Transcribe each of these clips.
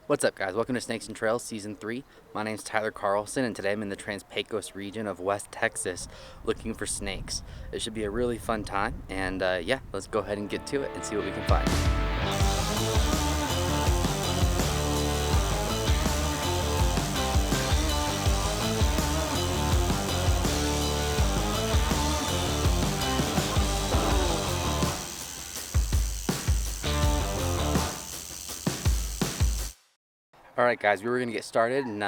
What's up, guys? Welcome to Snakes and Trails Season 3. My name's Tyler Carlson, and today I'm in the Trans-Pecos region of West Texas looking for snakes. It should be a really fun time, and yeah, let's go ahead and get to it and see what we can find. Alright guys, we were going to get started and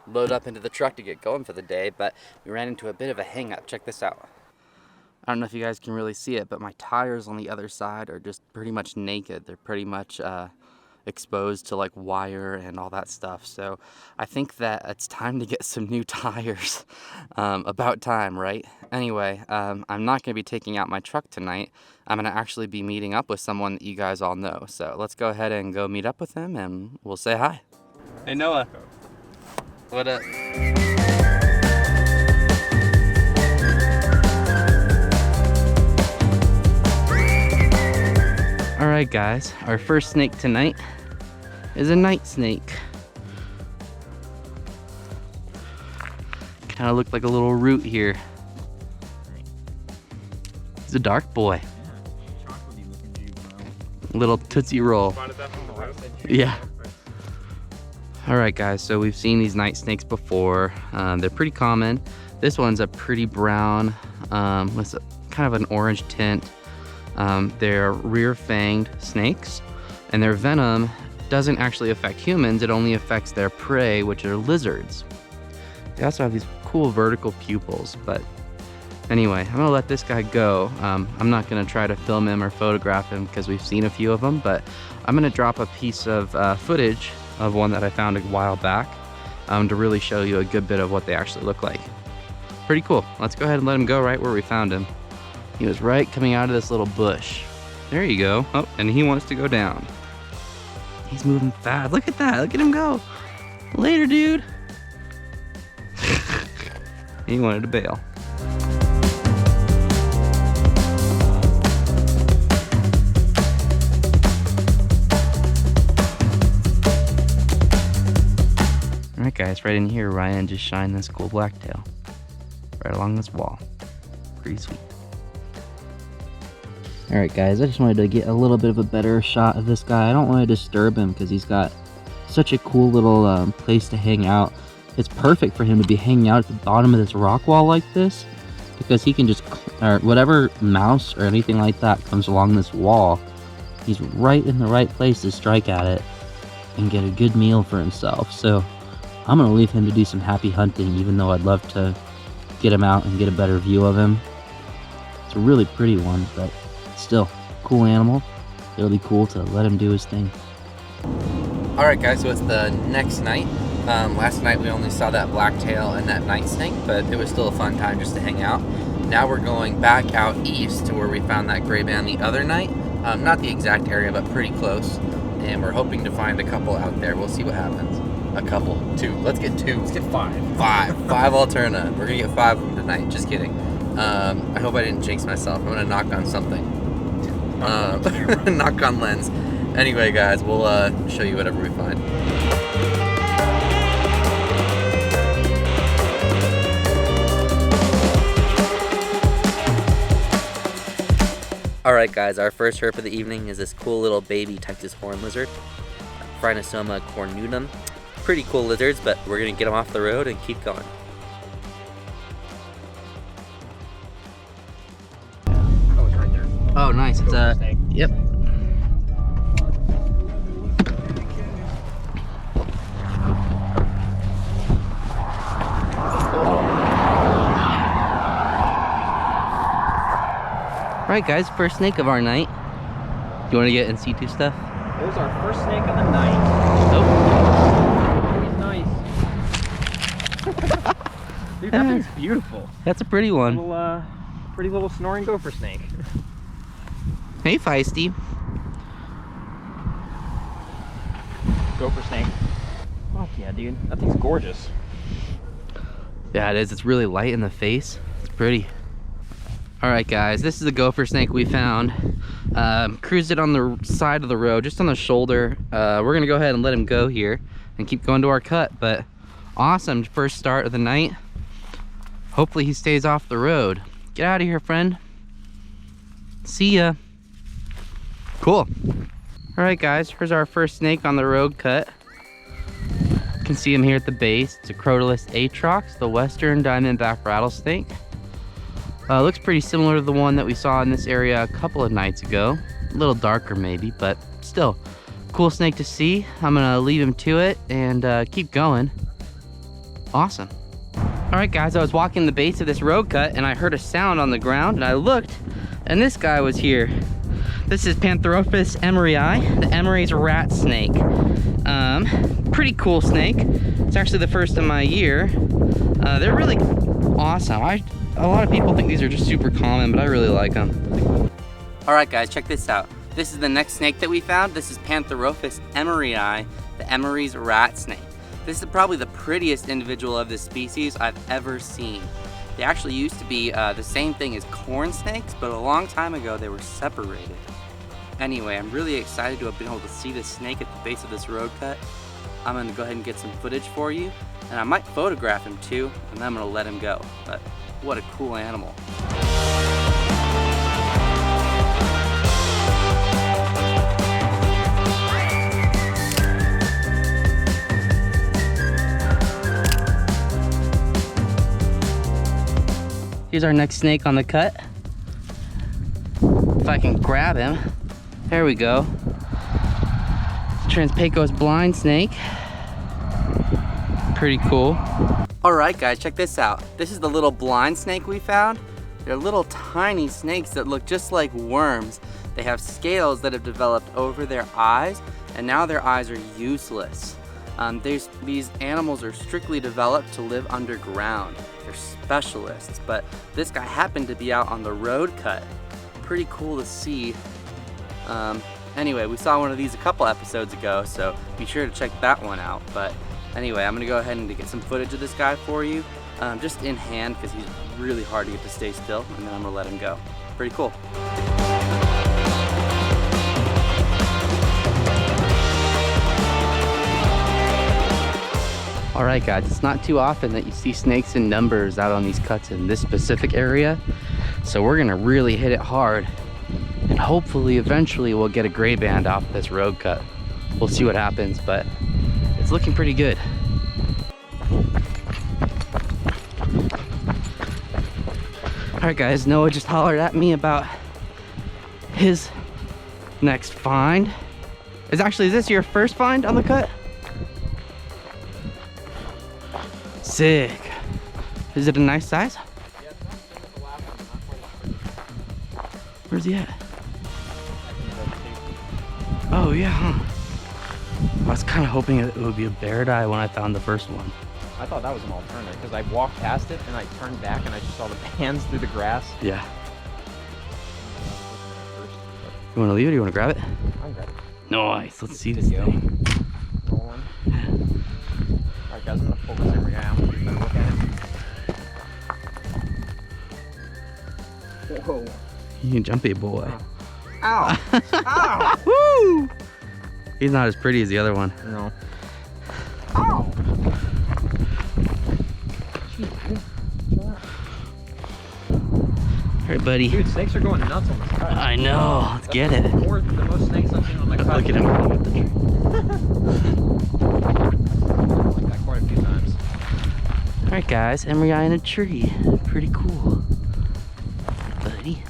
load up into the truck to get going for the day, but we ran into a bit of a hang-up. Check this out. I don't know if you guys can really see it, but my tires on the other side are just pretty much naked. They're pretty much exposed to like wire and all that stuff. So I think that it's time to get some new tires. About time, right? Anyway, I'm not going to be taking out my truck tonight. I'm going to actually be meeting up with someone that you guys all know. So let's go ahead and go meet up with him and we'll say hi. Hey Noah. What up? Alright guys, our first snake tonight is a night snake. Kind of looked like a little root here. He's a dark boy. Yeah, chocolatey looking juvenile. Little Tootsie Roll. Yeah. Alright guys, so we've seen these night snakes before. They're pretty common. This one's a pretty brown with kind of an orange tint. They're rear-fanged snakes, and their venom doesn't actually affect humans. It only affects their prey, which are lizards. They also have these cool vertical pupils, but anyway, I'm gonna let this guy go. I'm not gonna try to film him or photograph him because we've seen a few of them, but I'm gonna drop a piece of footage of one that I found a while back to really show you a good bit of what they actually look like. Pretty cool. Let's go ahead and let him go right where we found him. He was right coming out of this little bush. There you go. Oh, and he wants to go down. He's moving fast. Look at that. Look at him go. Later, dude. He wanted to bail. Alright guys, right in here, Ryan just shined this cool blacktail. Right along this wall. Pretty sweet. Alright guys, I just wanted to get a little bit of a better shot of this guy. I don't want to disturb him because he's got such a cool little place to hang out. It's perfect for him to be hanging out at the bottom of this rock wall like this, because he can just, or whatever mouse or anything like that comes along this wall, he's right in the right place to strike at it and get a good meal for himself. So I'm going to leave him to do some happy hunting, even though I'd love to get him out and get a better view of him. It's a really pretty one, but still, cool animal. It'll be cool to let him do his thing. Alright guys, so it's the next night. Last night we only saw that blacktail and that night snake, but it was still a fun time just to hang out. Now we're going back out east to where we found that gray band the other night. Not the exact area, but pretty close. And we're hoping to find a couple out there. We'll see what happens. A couple. 2. Let's get 2. Let's get 5. 5 alterna. We're gonna get 5 of them tonight. Just kidding. I hope I didn't jinx myself. I'm gonna knock on something. Knock on lens. Anyway guys, we'll show you whatever we find. Alright guys, our first herp of the evening is this cool little baby Texas horn lizard, Phrynosoma cornutum. Pretty cool lizards, but we're gonna get them off the road and keep going. Oh, it's right there. Oh, nice. It's a snake. Yep. Alright guys, first snake of our night. You want to get in situ stuff? It was our first snake of the night. Oh. He's nice. Dude, that thing's beautiful. That's a pretty one. Pretty little snoring gopher snake. Hey, Feisty. Gopher snake. Fuck yeah, dude. That thing's gorgeous. Yeah, it is. It's really light in the face. It's pretty. Alright guys, this is the gopher snake we found. Cruised it on the side of the road, just on the shoulder. We're gonna go ahead and let him go here and keep going to our cut, but awesome first start of the night. Hopefully he stays off the road. Get out of here, friend. See ya. Cool. All right, guys, here's our first snake on the road cut. You can see him here at the base. It's a Crotalus atrox, the western diamondback rattlesnake. Looks pretty similar to the one that we saw in this area a couple of nights ago. A little darker maybe, but still cool snake to see. I'm gonna leave him to it and keep going. Awesome. All right, guys, I was walking the base of this road cut and I heard a sound on the ground and I looked and this guy was here. This is Pantherophis emeryi, the Emery's rat snake. Pretty cool snake. It's actually the first of my year. They're really awesome. A lot of people think these are just super common, but I really like them. All right, guys, check this out. This is the next snake that we found. This is Pantherophis emeryi, the Emery's rat snake. This is probably the prettiest individual of this species I've ever seen. They actually used to be the same thing as corn snakes, but a long time ago they were separated. Anyway, I'm really excited to have been able to see this snake at the base of this road cut. I'm gonna go ahead and get some footage for you, and I might photograph him too, and then I'm gonna let him go. But what a cool animal. Here's our next snake on the cut. If I can grab him. There we go. Transpecos blind snake. Pretty cool. All right, guys, check this out. This is the little blind snake we found. They're little tiny snakes that look just like worms. They have scales that have developed over their eyes, and now their eyes are useless. These animals are strictly developed to live underground. They're specialists, but this guy happened to be out on the road cut. Pretty cool to see. Anyway, we saw one of these a couple episodes ago, so be sure to check that one out. But anyway, I'm gonna go ahead and get some footage of this guy for you, just in hand, because he's really hard to get to stay still, and then I'm gonna let him go. Pretty cool. All right, guys, it's not too often that you see snakes in numbers out on these cuts in this specific area, so we're gonna really hit it hard, and hopefully eventually we'll get a gray band off this road cut. We'll see what happens, but it's looking pretty good. All right, guys, Noah just hollered at me about his next find. Is this your first find on the cut? Sick. Is it a nice size? Yeah, it's the last one, not quite. Where's he at? Oh yeah, huh? I was kind of hoping it would be a bear eye when I found the first one. I thought that was an alternative because I walked past it and I turned back and I just saw the hands through the grass. Yeah. You want to leave it or you want to grab it? I'll grab it. Nice. Let's see this Video. thing. Rolling. Alright, guys, I'm going to focus every eye. I'm going to get a better look at it. Whoa. You jumpy boy. Ow! Ow! Woo! He's not as pretty as the other one. No. Ow! Alright, buddy. Dude, snakes are going nuts on this cut. I know. Let's get it. The most snakes I've seen on my cut. Look at him. Like that quite a few times. Alright, guys. Emeryi in a tree. Pretty cool. Buddy.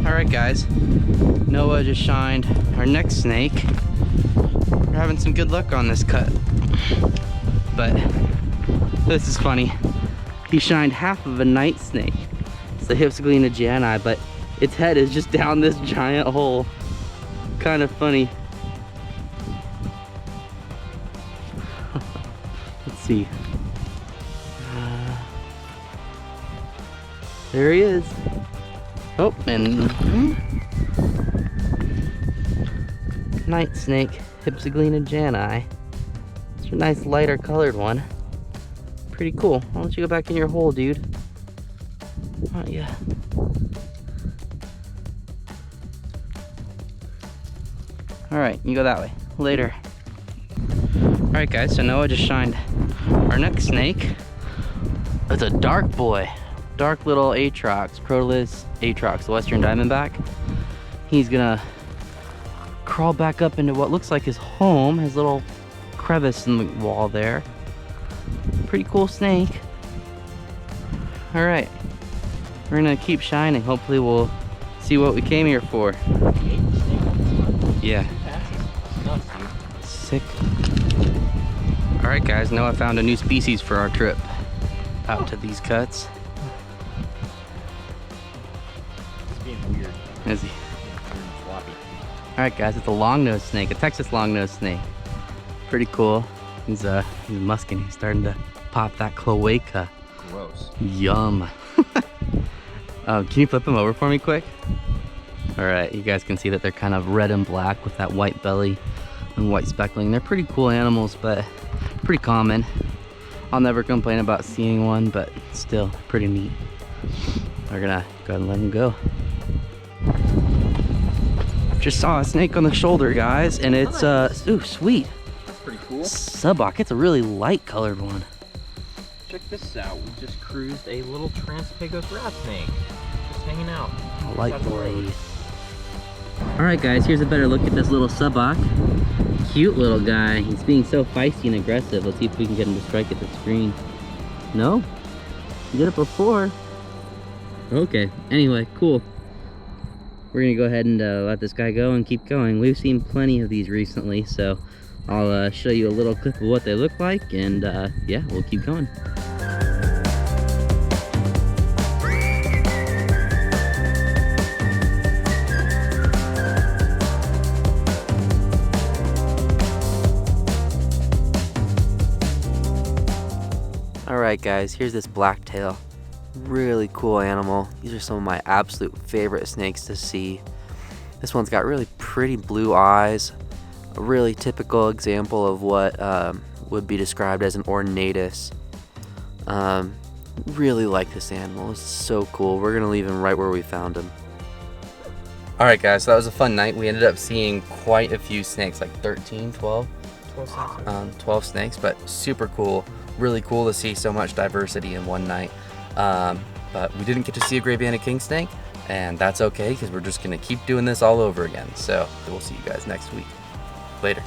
Alright, guys. Noah just shined our next snake. We're having some good luck on this cut. But this is funny. He shined half of a night snake. It's the Hypsiglena jani, but its head is just down this giant hole. Kind of funny. Let's see. There he is. Oh, and night snake, Hypsiglena jani. It's a nice lighter colored one. Pretty Pretty cool. Why don't you go back in your hole, dude? Why don't you? All right, you go that way. Later. All right, guys, so Noah just shined our next snake. It's a dark boy. Dark little Atrox, Proteus Atrox, the Western Diamondback. He's gonna crawl back up into what looks like his home, his little crevice in the wall there. Pretty cool snake. All right, we're gonna keep shining. Hopefully we'll see what we came here for. Yeah. Sick. All right, guys, Noah found a new species for our trip out to these cuts. It's being weird. Is he? Floppy. All right, guys, it's a long-nosed snake, a Texas long-nosed snake. Pretty cool. He's musking. He's starting to pop that cloaca. Gross. Yum. Can you flip him over for me quick? All right, you guys can see that they're kind of red and black with that white belly and white speckling. They're pretty cool animals, but pretty common. I'll never complain about seeing one, but still pretty neat. We're gonna go ahead and let him go. Just saw a snake on the shoulder, guys, and it's ooh, sweet. That's pretty cool. Subbok. It's a really light colored one. Check this out. We just cruised a little Trans-Pecos rat snake. Just hanging out. A light blade. All right, guys, here's a better look at this little Subbok. Cute little guy. He's being so feisty and aggressive. Let's see if we can get him to strike at the screen. No? You did it before. Okay, anyway, cool. We're gonna go ahead and let this guy go and keep going. We've seen plenty of these recently, so I'll show you a little clip of what they look like, and yeah, we'll keep going. Alright guys, here's this blacktail. Really cool animal. These are some of my absolute favorite snakes to see. This one's got really pretty blue eyes. A really typical example of what would be described as an ornatus. Really like this animal. It's so cool. We're gonna leave him right where we found him. Alright guys, so that was a fun night. We ended up seeing quite a few snakes, like 13, 12? 12 snakes, but super cool. Really cool to see so much diversity in one night. But we didn't get to see a gray banded king snake, and that's okay because we're just gonna keep doing this all over again. So we'll see you guys next week. Later.